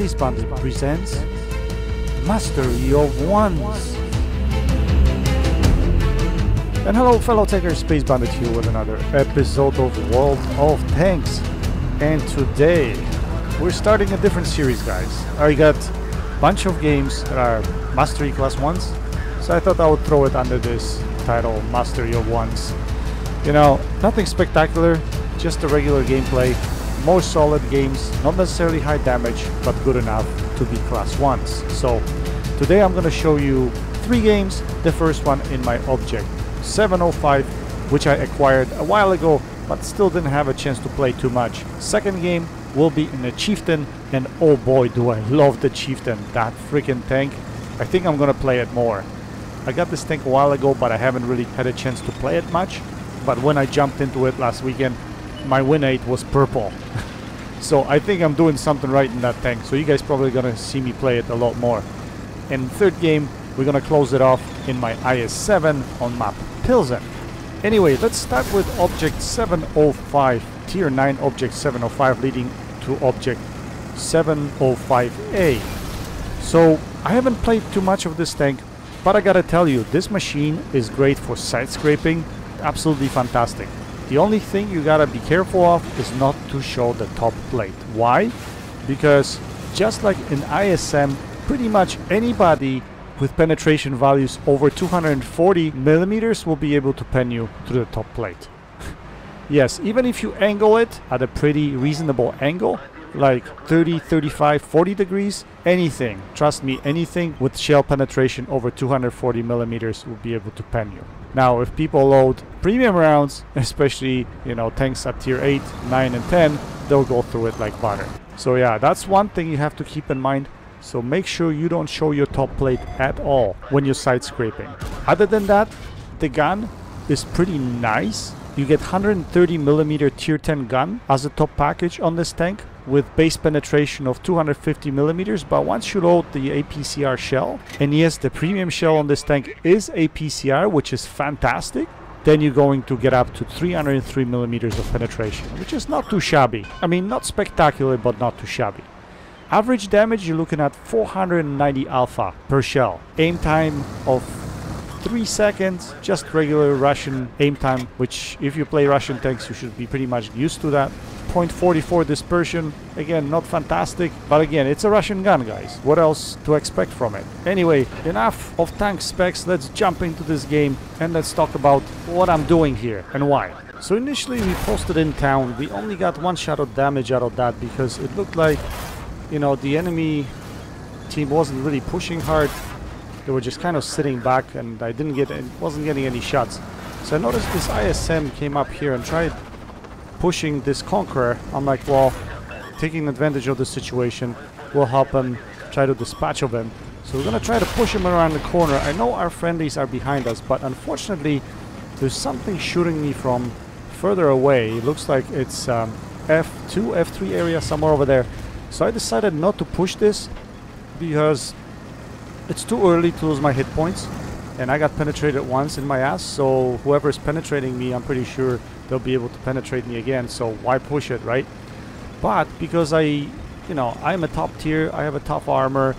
Space Bandit presents Mastery of Ones. And hello fellow takers, Space Bandit here with another episode of World of Tanks. And today we're starting a different series, guys. I got a bunch of games that are Mastery Class 1s, so I thought I would throw it under this title, Mastery of Ones. You know, nothing spectacular, just a regular gameplay. More solid games, not necessarily high damage, but good enough to be Class 1s. So today I'm going to show you 3 games. The first one in my Obj.705, which I acquired a while ago, but still didn't have a chance to play too much. Second game will be in the Chieftain, and oh boy do I love the Chieftain, that freaking tank. I think I'm going to play it more. I got this tank a while ago, but I haven't really had a chance to play it much. But when I jumped into it last weekend, my win rate was purple. So I think I'm doing something right in that tank. So you guys probably gonna see me play it a lot more. And third game, we're gonna close it off in my IS-7 on map Pilsen. Anyway, let's start with Obj.705, Tier 9 Obj.705 leading to Obj.705A. So I haven't played too much of this tank, but I gotta tell you, this machine is great for side scraping. Absolutely fantastic. The only thing you gotta be careful of is not to show the top plate. Why? Because just like in ISM, pretty much anybody with penetration values over 240 millimeters will be able to pen you to the top plate. Yes, even if you angle it at a pretty reasonable angle, like 30, 35, 40 degrees, anything, trust me, anything with shell penetration over 240 millimeters will be able to pen you. Now, if people load premium rounds, especially, you know, tanks at tier 8, 9 and 10, they'll go through it like butter. So yeah, that's one thing you have to keep in mind. So make sure you don't show your top plate at all when you're side scraping. Other than that, the gun is pretty nice. You get 130 millimeter tier 10 gun as a top package on this tank, with base penetration of 250 millimeters. But once you load the APCR shell, and yes, the premium shell on this tank is APCR, which is fantastic, then you're going to get up to 303 millimeters of penetration, which is not too shabby. I mean, not spectacular, but not too shabby. Average damage, you're looking at 490 alpha per shell. Aim time of 3 seconds, just regular Russian aim time, which if you play Russian tanks, you should be pretty much used to that. 0.44 dispersion, again, not fantastic, but again, it's a Russian gun, guys. What else to expect from it? Anyway, enough of tank specs. Let's jump into this game and let's talk about what I'm doing here and why. So initially we posted in town. We only got 1 shot of damage out of that because it looked like, you know, the enemy team wasn't really pushing hard. They were just kind of sitting back, and I wasn't getting any shots. So I noticed this ISM came up here and tried pushing this Conqueror. I'm like, well, taking advantage of the situation, we'll help him try to dispatch of him. So we're gonna try to push him around the corner. I know our friendlies are behind us, but unfortunately there's something shooting me from further away. It looks like it's F2, F3 area, somewhere over there. So I decided not to push this because it's too early to lose my hit points, and I got penetrated once in my ass, so whoever's penetrating me, I'm pretty sure they'll be able to penetrate me again, so why push it, right? But because I'm a top tier, I have a tough armor,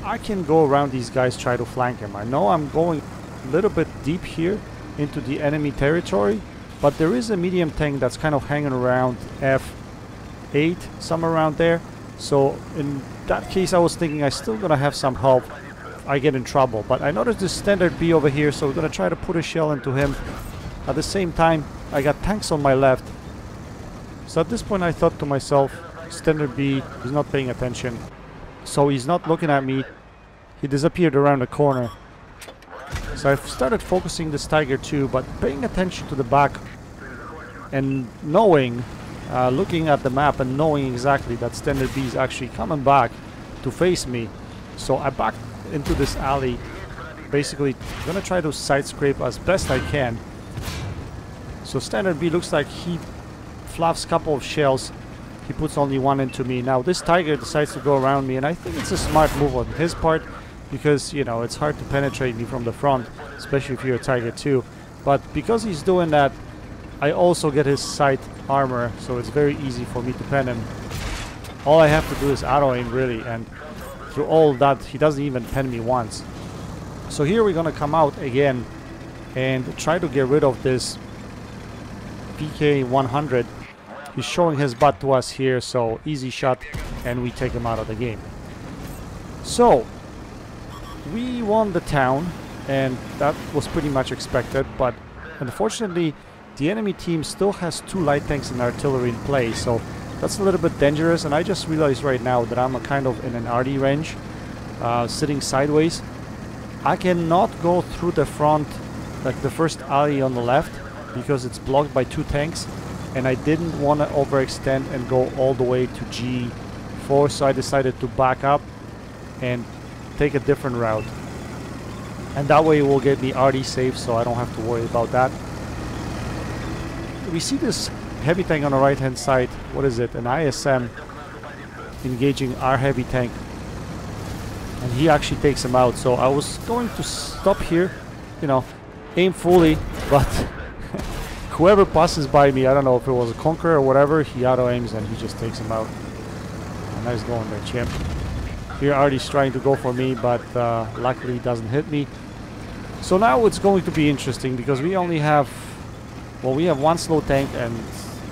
I can go around these guys, try to flank him. I know I'm going a little bit deep here into the enemy territory, but there is a medium tank that's kind of hanging around F8, somewhere around there. So in that case, I was thinking I still gonna have some help. I get in trouble, but I noticed this standard B over here, so we're gonna try to put a shell into him. At the same time, I got tanks on my left. So at this point, I thought to myself, standard B is not paying attention, so he's not looking at me. He disappeared around the corner. So I've started focusing this Tiger too, but paying attention to the back and knowing, looking at the map and knowing exactly that standard B is actually coming back to face me. So I backed into this alley, basically gonna try to side scrape as best I can. So standard B looks like he fluffs a couple of shells. He puts only 1 into me. Now this Tiger decides to go around me, and I think it's a smart move on his part because, you know, it's hard to penetrate me from the front, especially if you're a Tiger 2. But because he's doing that, I also get his side armor, so it's very easy for me to pen him. all I have to do is auto aim really, and through all that he doesn't even pen me once. So here we're gonna come out again and try to get rid of this PK 100. He's showing his butt to us here, so easy shot, and we take him out of the game. So we won the town, and that was pretty much expected, but unfortunately the enemy team still has 2 light tanks and artillery in play, so that's a little bit dangerous. And I just realized right now that I'm kind of in an RD range, sitting sideways. I cannot go through the front, like the first alley on the left, because it's blocked by 2 tanks, and I didn't want to overextend and go all the way to G4, so I decided to back up and take a different route, and that way it will get me RD safe, so I don't have to worry about that. We see this heavy tank on the right hand side. What is it? An ISM engaging our heavy tank, and he actually takes him out. So I was going to stop here, you know, aim fully, but whoever passes by me, I don't know if it was a Conqueror or whatever, he auto aims and he just takes him out. Nice going there, champ. Here Artie's trying to go for me, but luckily he doesn't hit me. So now it's going to be interesting, because we only have, well, we have 1 slow tank, and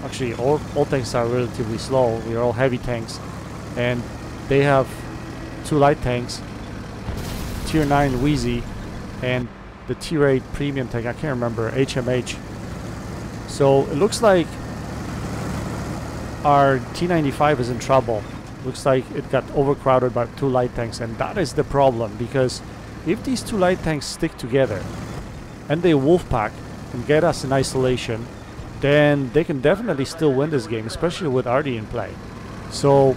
actually all tanks are relatively slow. We are all heavy tanks, and they have 2 light tanks, tier 9 Wheezy, and the tier 8 premium tank, I can't remember, HMH. So it looks like our T95 is in trouble. Looks like it got overcrowded by 2 light tanks, and that is the problem, because if these 2 light tanks stick together and they wolfpack and get us in isolation, then they can definitely still win this game, especially with Artie in play. So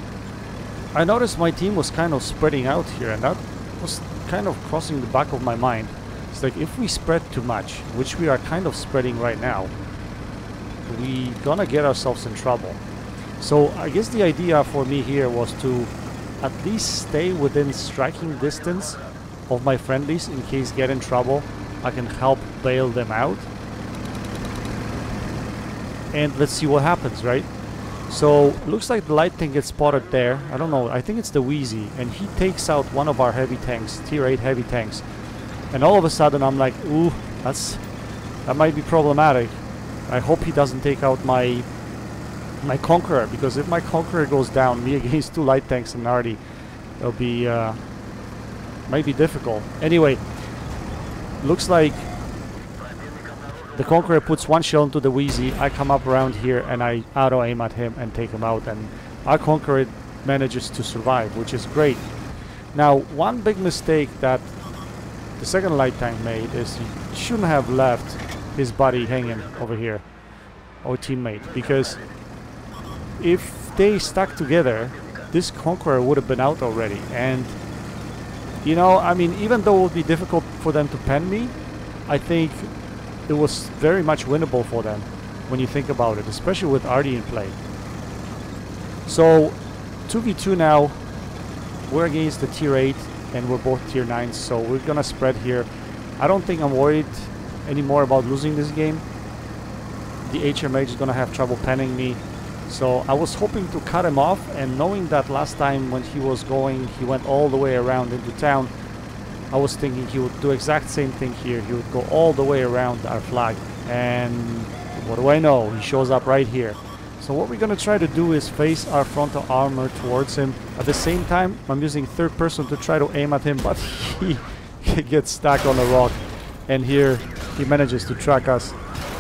I noticed my team was kind of spreading out here, and that was kind of crossing the back of my mind. It's like, if we spread too much, which we are kind of spreading right now, we gonna get ourselves in trouble. So I guess the idea for me here was to at least stay within striking distance of my friendlies in case get in trouble. I can help bail them out. And let's see what happens, right? So looks like the light tank gets spotted there. I don't know, I think it's the Wheezy, and he takes out one of our heavy tanks, tier 8 heavy tanks. And all of a sudden I'm like, ooh, that might be problematic. I hope he doesn't take out my Conqueror, because if my Conqueror goes down, me against 2 light tanks and Artie, it'll be might be difficult. Anyway, looks like the Conqueror puts 1 shell into the Wheezy. I come up around here and I auto aim at him and take him out, and our Conqueror manages to survive, which is great. Now, one big mistake that the second light tank made is he shouldn't have left his buddy hanging over here, our teammate, because if they stuck together, this Conqueror would have been out already. And you know, I mean, even though it would be difficult for them to pen me, I think it was very much winnable for them when you think about it, especially with Artie in play. So 2v2 now. We're against the tier 8 and we're both tier 9s, so we're gonna spread here. I don't think I'm worried anymore about losing this game. The HMH is gonna have trouble penning me, so I was hoping to cut him off, and knowing that last time when he was going, he went all the way around into town, I was thinking he would do exact same thing here. He would go all the way around our flag, and what do I know, he shows up right here. So what we're gonna try to do is face our frontal armor towards him. At the same time, I'm using third person to try to aim at him, but he gets stuck on a rock, and here he manages to track us.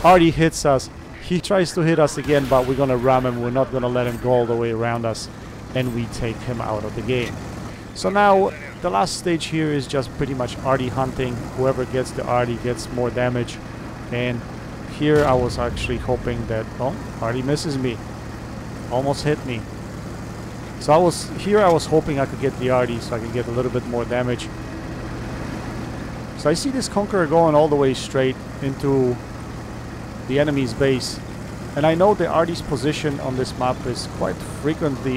Artie hits us. He tries to hit us again, but we're gonna ram him. We're not gonna let him go all the way around us, and we take him out of the game. So now the last stage here is just pretty much Artie hunting. Whoever gets the Artie gets more damage, and here I was actually hoping that, oh, Artie misses me, almost hit me. So I was hoping I could get the Artie so I could get a little bit more damage. So I see this Conqueror going all the way straight into the enemy's base, and I know the Artie's position on this map is quite frequently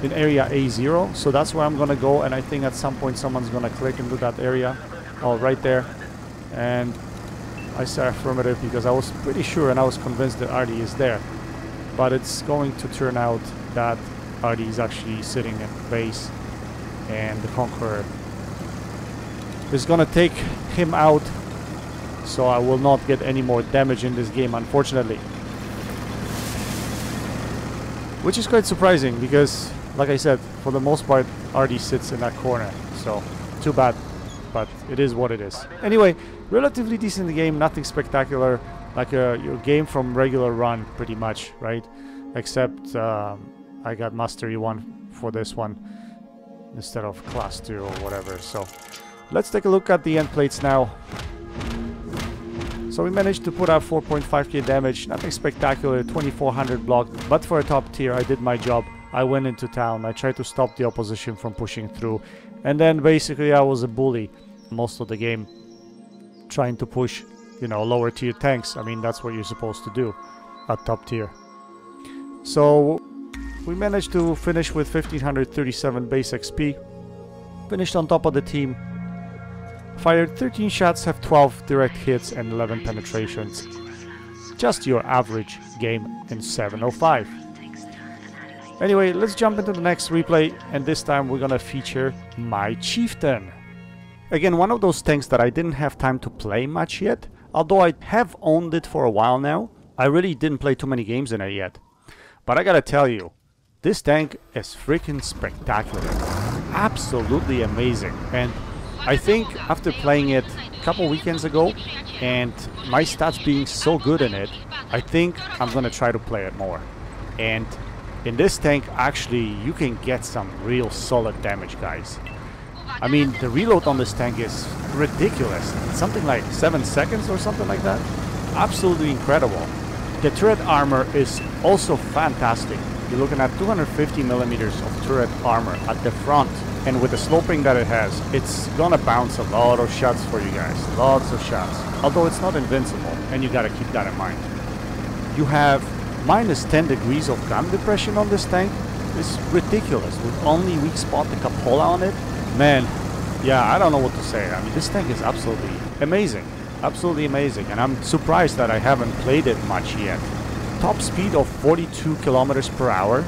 in area A0, so that's where I'm gonna go, and I think at some point someone's gonna click into that area. Oh, right there. And I say affirmative because I was pretty sure and I was convinced that Artie is there, but it's going to turn out that Artie is actually sitting at base, and the Conqueror is gonna take him out, so I will not get any more damage in this game, unfortunately. Which is quite surprising because, like I said, for the most part, Artie sits in that corner, so too bad, but it is what it is. Anyway, relatively decent game, nothing spectacular, like your game from regular run, pretty much, right? Except I got Mastery 1 for this one instead of Class 2 or whatever. So let's take a look at the end plates now. So we managed to put out 4.5k damage, nothing spectacular, 2400 blocked, but for a top tier I did my job. I went into town, I tried to stop the opposition from pushing through, and then basically I was a bully most of the game, trying to push, you know, lower tier tanks. I mean, that's what you're supposed to do at top tier. So we managed to finish with 1537 base XP, finished on top of the team, fired 13 shots, have 12 direct hits and 11 penetrations. Just your average game in 705. Anyway, let's jump into the next replay, and this time we're gonna feature my Chieftain. Again, one of those tanks that I didn't have time to play much yet, although I have owned it for a while now. I really didn't play too many games in it yet. But I gotta tell you, this tank is freaking spectacular. Absolutely amazing. And I think after playing it a couple weekends ago and my stats being so good in it, I think I'm gonna try to play it more. And in this tank, actually, you can get some real solid damage, guys. I mean, the reload on this tank is ridiculous. It's something like 7 seconds or something like that. Absolutely incredible. The turret armor is also fantastic. You're looking at 250 millimeters of turret armor at the front. And with the sloping that it has, it's gonna bounce a lot of shots for you guys. Lots of shots. Although it's not invincible, and you gotta keep that in mind. You have minus 10 degrees of gun depression on this tank. It's ridiculous. With only weak spot the cupola on it. Man, yeah, I don't know what to say. I mean, this tank is absolutely amazing. Absolutely amazing. And I'm surprised that I haven't played it much yet. Top speed of 42 kilometers per hour.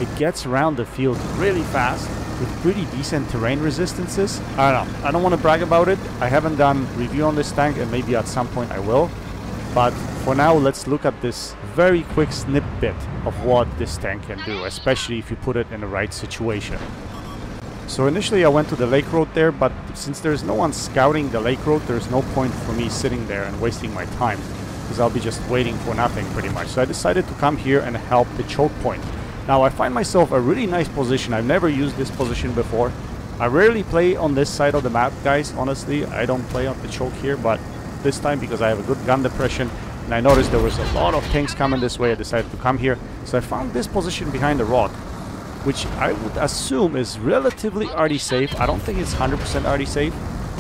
It gets around the field really fast with pretty decent terrain resistances. I don't know. I don't want to brag about it. I haven't done review on this tank, and maybe at some point I will. But for now, let's look at this very quick snippet of what this tank can do, especially if you put it in the right situation. So initially I went to the lake road there, but since there's no one scouting the lake road, there's no point for me sitting there and wasting my time, because I'll be just waiting for nothing pretty much. So I decided to come here and help the choke point. Now I find myself a really nice position. I've never used this position before. I rarely play on this side of the map, guys, honestly. I don't play on the choke here, but this time, because I have a good gun depression, and I noticed there was a lot of tanks coming this way, I decided to come here. So I found this position behind the rock, which I would assume is relatively Artie safe. I don't think it's 100% Artie safe.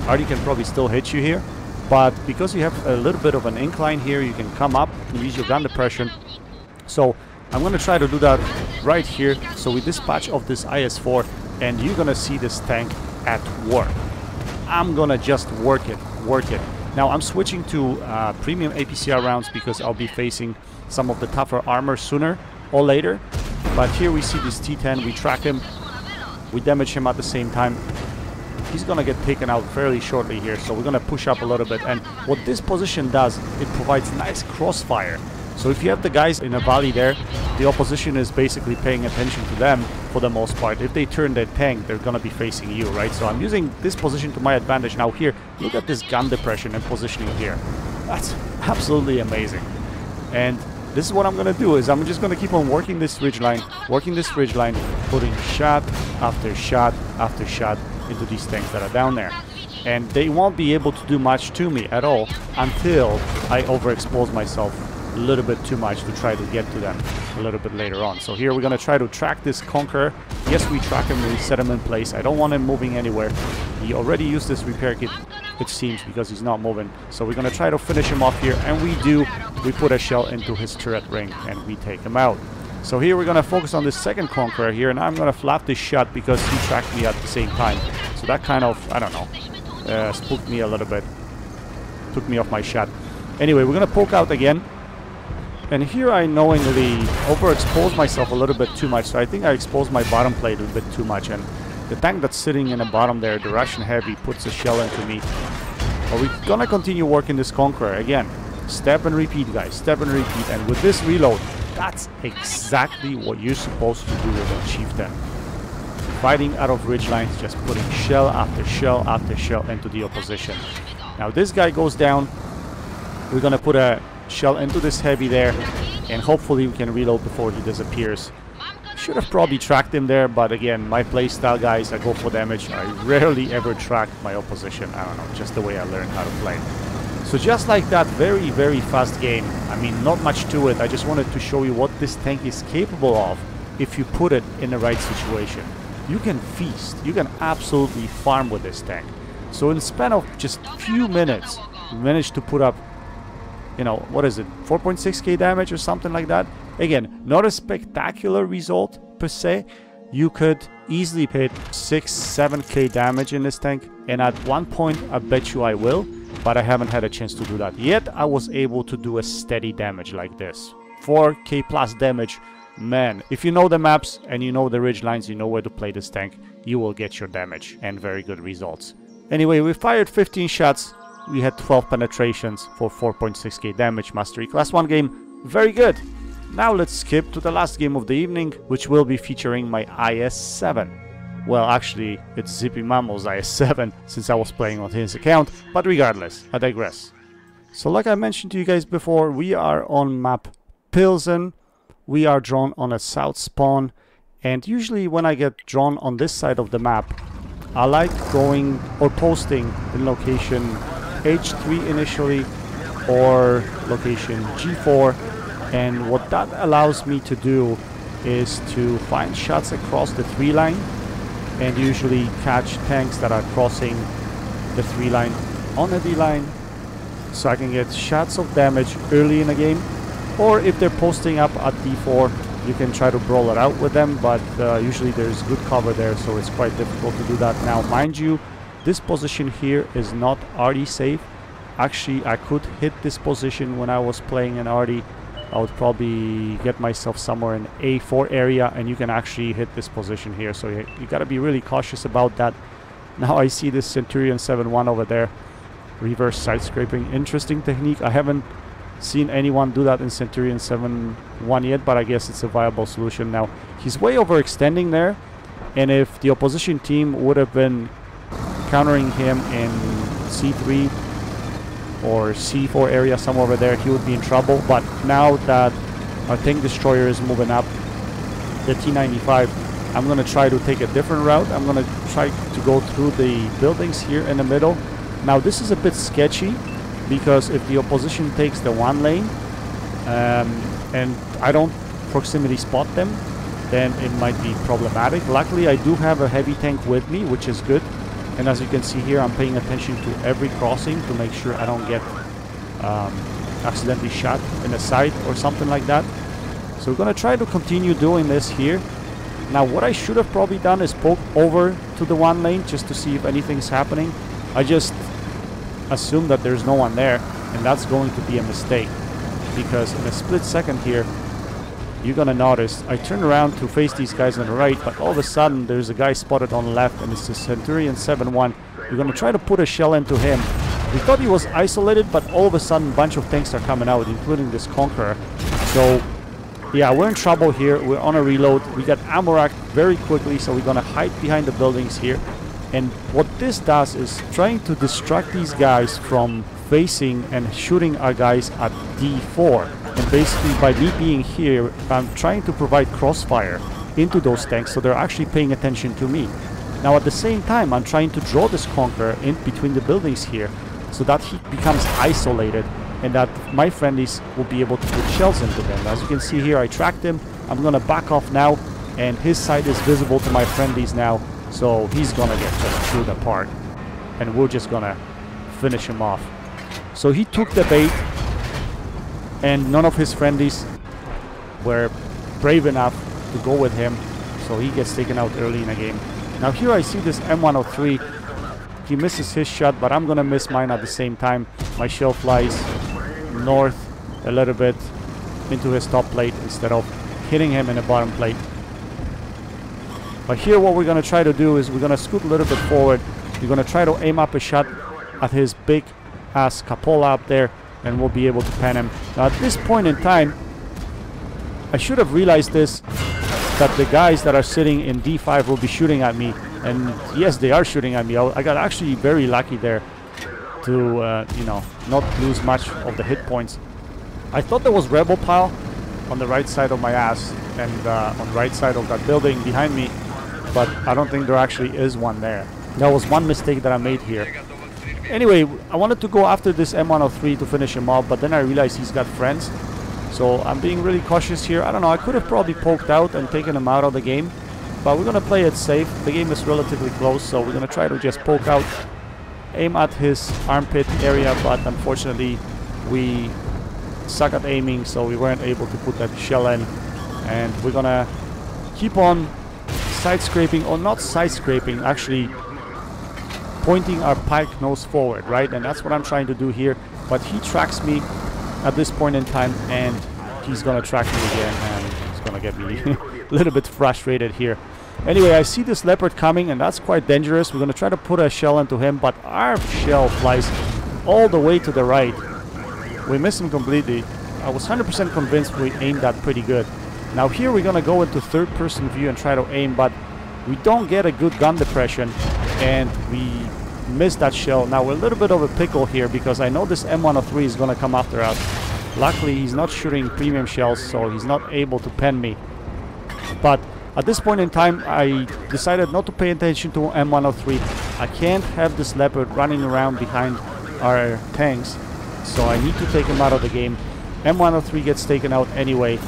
Artie can probably still hit you here, but because you have a little bit of an incline here, you can come up and use your gun depression. So I'm gonna try to do that right here. So we dispatch of this IS-4, and you're gonna see this tank at work. I'm gonna just work it. Now I'm switching to premium APCR rounds because I'll be facing some of the tougher armor sooner or later. But here we see this T10, we track him, we damage him at the same time. He's gonna get taken out fairly shortly here, so we're gonna push up a little bit. And what this position does, it provides nice crossfire. So if you have the guys in a valley there, the opposition is basically paying attention to them for the most part. If they turn their tank, they're gonna be facing you, right? So I'm using this position to my advantage. Now here, look at this gun depression and positioning here. That's absolutely amazing. And this is what I'm gonna do, is I'm just gonna keep on working this ridgeline, putting shot after shot after shot into these tanks that are down there. And they won't be able to do much to me at all until I overexpose myself a little bit too much to try to get to them a little bit later on. So here we're gonna try to track this Conqueror. Yes, we track him, we set him in place. I don't want him moving anywhere. He already used this repair kit, it seems, because he's not moving. So we're gonna try to finish him off here, and we do. We put a shell into his turret ring and we take him out. So here we're gonna focus on this second Conqueror here, and I'm gonna flap this shot because he tracked me at the same time. So that kind of, I don't know, spooked me a little bit, took me off my shot. Anyway, we're gonna poke out again. And here I knowingly overexposed myself a little bit too much, so I think I exposed my bottom plate a bit too much, and the tank that's sitting in the bottom there, the Russian Heavy, puts a shell into me. But we're gonna continue working this Conqueror. Again, step and repeat, guys, step and repeat. And with this reload, that's exactly what you're supposed to do with a Chieftain. Fighting out of ridge lines, just putting shell after shell after shell into the opposition. Now this guy goes down. We're gonna put a shell into this Heavy there, and hopefully we can reload before he disappears. Should have probably tracked him there, but again, my playstyle, guys, I go for damage. I rarely ever track my opposition. I don't know, just the way I learned how to play. So just like that, very, very fast game. I mean, not much to it. I just wanted to show you what this tank is capable of if you put it in the right situation. You can feast. You can absolutely farm with this tank. So in the span of just a few minutes, we managed to put up, you know, what is it, 4.6k damage or something like that. Again, not a spectacular result per se. You could easily hit 6-7k damage in this tank, and at one point I bet you I will, but I haven't had a chance to do that yet. I was able to do a steady damage like this, 4k plus damage. Man, if you know the maps and you know the ridge lines, you know where to play this tank, you will get your damage and very good results. Anyway, we fired 15 shots. We had 12 penetrations for 4.6k damage. Mastery Class 1 game. Very good. Now let's skip to the last game of the evening, which will be featuring my IS-7. Well, actually, it's Zippy Mammo's IS-7, since I was playing on his account, but regardless, I digress. So like I mentioned to you guys before, we are on map Pilsen. We are drawn on a south spawn, and usually when I get drawn on this side of the map, I like going or posting in location H3 initially, or location G4, and what that allows me to do is to find shots across the 3 line and usually catch tanks that are crossing the 3 line on the D line, so I can get shots of damage early in the game. Or if they're posting up at D4, you can try to brawl it out with them, but usually there's good cover there, so it's quite difficult to do that. Now, mind you, this position here is not RD safe. Actually, I could hit this position when I was playing in RD. I would probably get myself somewhere in A4 area, and you can actually hit this position here, so you gotta be really cautious about that. Now I see this Centurion 7-1 over there, reverse side scraping. Interesting technique. I haven't seen anyone do that in Centurion 7-1 yet, but I guess it's a viable solution. Now he's way overextending there, and if the opposition team would have been countering him in C3 or C4 area, somewhere over there, he would be in trouble. But now that our tank destroyer is moving up, the T-95, I'm going to try to take a different route. I'm going to try to go through the buildings here in the middle. Now this is a bit sketchy, because if the opposition takes the 1 lane and I don't proximity spot them, then it might be problematic. Luckily, I do have a heavy tank with me, which is good. And as you can see here, I'm paying attention to every crossing to make sure I don't get accidentally shot in the side or something like that. So we're going to try to continue doing this here. Now what I should have probably done is poke over to the 1 lane just to see if anything's happening. I just assume that there's no one there, and that's going to be a mistake, because in a split second here, you're gonna notice I turn around to face these guys on the right, but all of a sudden there's a guy spotted on the left, and it's the Centurion 7-1. We're gonna try to put a shell into him. We thought he was isolated, but all of a sudden a bunch of tanks are coming out, including this Conqueror. So yeah, we're in trouble here. We're on a reload. We got ammo racked very quickly, so we're gonna hide behind the buildings here. And what this does is trying to distract these guys from facing and shooting our guys at D4. And basically, by me being here, I'm trying to provide crossfire into those tanks, so they're actually paying attention to me. Now at the same time, I'm trying to draw this Conqueror in between the buildings here, so that he becomes isolated, and that my friendlies will be able to put shells into them. As you can see here, I tracked him. I'm gonna back off now, and his side is visible to my friendlies now, so he's gonna get just chewed apart, and we're just gonna finish him off. So he took the bait, and none of his friendlies were brave enough to go with him, so he gets taken out early in the game. Now here I see this M103. He misses his shot, but I'm gonna miss mine at the same time. My shell flies north a little bit, into his top plate instead of hitting him in the bottom plate. But here what we're going to try to do is we're going to scoot a little bit forward. We're going to try to aim up a shot at his big ass cupola up there, and we'll be able to pen him. Now at this point in time, I should have realized this, that the guys that are sitting in D5 will be shooting at me. And yes, they are shooting at me. I got actually very lucky there to, you know, not lose much of the hit points. I thought there was rebel pile on the right side of my ass and on the right side of that building behind me, but I don't think there actually is one there. That was one mistake that I made here. Anyway, I wanted to go after this M103 to finish him off, but then I realized he's got friends. So I'm being really cautious here. I don't know, I could have probably poked out and taken him out of the game, but we're going to play it safe. The game is relatively close, so we're going to try to just poke out, aim at his armpit area, but unfortunately we suck at aiming, so we weren't able to put that shell in. And we're going to keep on side scraping, or not side scraping, actually pointing our pike nose forward, right? And that's what I'm trying to do here. But he tracks me at this point in time, and he's gonna track me again, and he's gonna get me a little bit frustrated here. Anyway, I see this leopard coming, and that's quite dangerous. We're gonna try to put a shell into him, but our shell flies all the way to the right. We missed him completely. I was 100% convinced we aimed that pretty good. Now here we're gonna go into third-person view and try to aim, but we don't get a good gun depression, and we missed that shell. Now we're a little bit of a pickle here because I know this M103 is gonna come after us. Luckily he's not shooting premium shells, so he's not able to pen me. But at this point in time I decided not to pay attention to M103. I can't have this leopard running around behind our tanks, so I need to take him out of the game. M103 gets taken out anyway,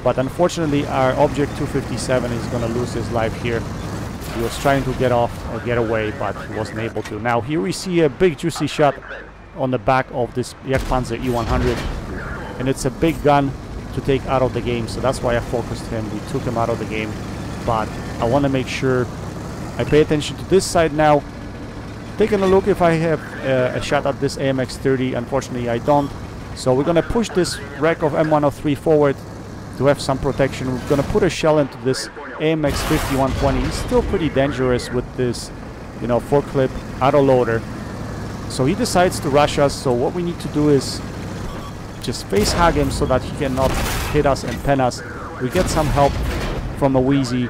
but unfortunately our Obj.705 is gonna lose his life here. He was trying to get off or get away, but he wasn't able to. Now here we see a big juicy shot on the back of this Jagdpanzer E100, and it's a big gun to take out of the game, so that's why I focused him. We took him out of the game, but I want to make sure I pay attention to this side now. Taking a look if I have a shot at this AMX-30. Unfortunately I don't, so we're gonna push this wreck of M103 forward to have some protection. We're gonna put a shell into this AMX-50-120. He's still pretty dangerous with this, you know, 4-clip autoloader. So he decides to rush us, so what we need to do is just face hug him so that he cannot hit us and pen us. We get some help from a Wheezy.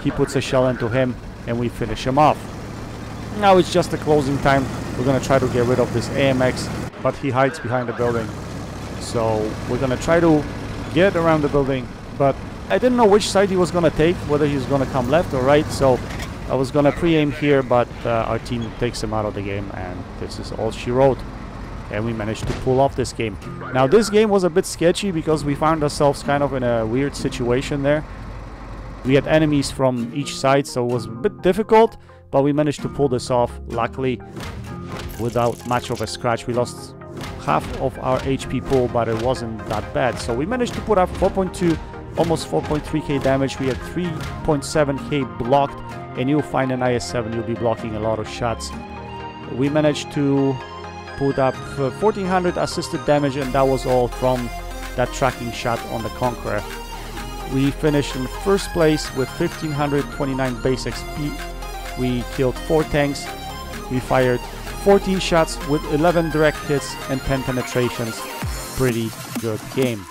He puts a shell into him and we finish him off. Now it's just the closing time. We're gonna try to get rid of this AMX, but he hides behind the building. So we're gonna try to get around the building, but I didn't know which side he was gonna take, whether he was gonna come left or right, so I was gonna pre-aim here, but our team takes him out of the game, and this is all she wrote. And we managed to pull off this game. Now this game was a bit sketchy because we found ourselves kind of in a weird situation there. We had enemies from each side, so it was a bit difficult, but we managed to pull this off, luckily, without much of a scratch. We lost half of our HP pool, but it wasn't that bad. So we managed to put up 4.2, almost 4.3k damage. We had 3.7k blocked, and you'll find an IS-7, you'll be blocking a lot of shots. We managed to put up 1400 assisted damage, and that was all from that tracking shot on the Conqueror. We finished in first place with 1529 base XP. We killed 4 tanks. We fired 14 shots with 11 direct hits and 10 penetrations. Pretty good game.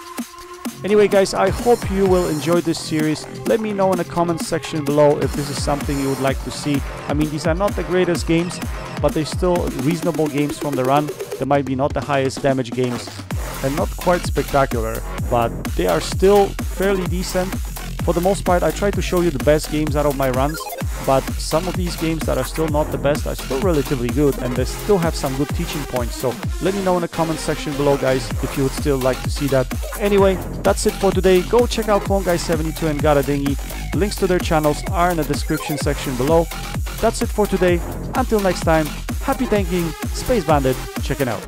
Anyway guys, I hope you will enjoy this series. Let me know in the comments section below if this is something you would like to see. I mean, these are not the greatest games, but they're still reasonable games from the run. They might be not the highest damage games and not quite spectacular, but they are still fairly decent. For the most part, I try to show you the best games out of my runs, but some of these games that are still not the best are still relatively good, and they still have some good teaching points. So let me know in the comment section below guys if you would still like to see that. Anyway, that's it for today. Go check out PhoneGuy72 and Got a Dinghy. Links to their channels are in the description section below. That's it for today. Until next time, happy tanking, Space Bandit, checking out.